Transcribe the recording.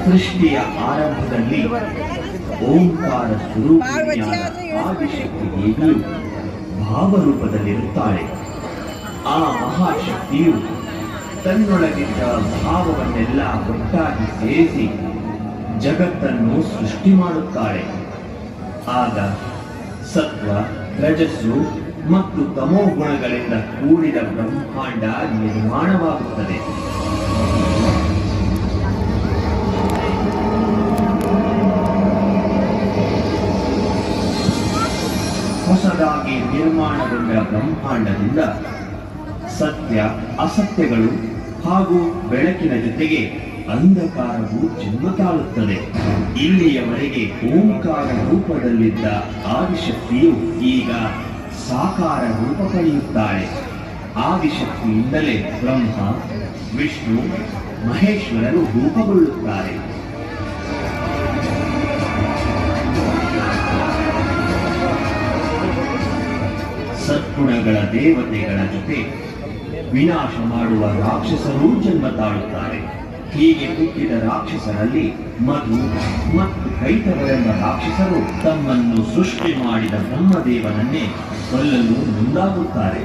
ಸೃಷ್ಟಿಯ ಆರಂಭದಲ್ಲಿ ಓಂಕಾರ ಸ್ವರೂಪಿಣಿಯಾದ ಆದಿಶಕ್ತಿ ದೇವಿಯು ಭಾವರೂಪದಲ್ಲಿರುತ್ತಾಳೆ. ಆ ಮಹಾಶಕ್ತಿಯು ತನ್ನೊಳಗಿದ್ದ ಭಾವವನ್ನೆಲ್ಲ ಒಟ್ಟಾಗಿ ಸೇರಿಸಿ ಜಗತ್ತನ್ನು ಸೃಷ್ಟಿ ಮಾಡುತ್ತಾಳೆ. ಆಗ ಸತ್ವ, ರಜಸ್ಸು ಮತ್ತು ತಮೋ ಗುಣಗಳಿಂದ ಕೂಡಿದ ಬ್ರಹ್ಮಾಂಡ ನಿರ್ಮಾಣವಾಗುತ್ತದೆ. ಹೊಸದಾಗಿ ನಿರ್ಮಾಣಗೊಂಡ ಬ್ರಹ್ಮಾಂಡದಿಂದ ಸತ್ಯ, ಅಸತ್ಯಗಳು ಹಾಗೂ ಬೆಳಕಿನ ಜೊತೆಗೆ ಅಂಧಕಾರವು ಜನ್ಮ ತಾಳುತ್ತದೆ. ಇಲ್ಲಿಯವರೆಗೆ ಓಂಕಾರ ರೂಪದಲ್ಲಿದ್ದ ಆದಿಶಕ್ತಿಯು ಈಗ ಸಾಕಾರ ರೂಪ ಪಡೆಯುತ್ತಾಳೆ. ಆದಿಶಕ್ತಿಯಿಂದಲೇ ಬ್ರಹ್ಮ, ವಿಷ್ಣು, ಮಹೇಶ್ವರರು ರೂಪುಗೊಳ್ಳುತ್ತಾರೆ. ಸದ್ಗುಣಗಳ ದೇವತೆಗಳ ಜೊತೆ ವಿನಾಶ ಮಾಡುವ ರಾಕ್ಷಸರೂ ಜನ್ಮ ತಾಳುತ್ತಾರೆ. ಹೀಗೆ ಹುಟ್ಟಿದ ರಾಕ್ಷಸರಲ್ಲಿ ಮಧು ಮತ್ತು ಕೈತವರೆಂಬ ರಾಕ್ಷಸರು ತಮ್ಮನ್ನು ಸೃಷ್ಟಿ ಮಾಡಿದ ಬ್ರಹ್ಮದೇವನನ್ನೇ ಕೊಲ್ಲಲು ಮುಂದಾಗುತ್ತಾರೆ.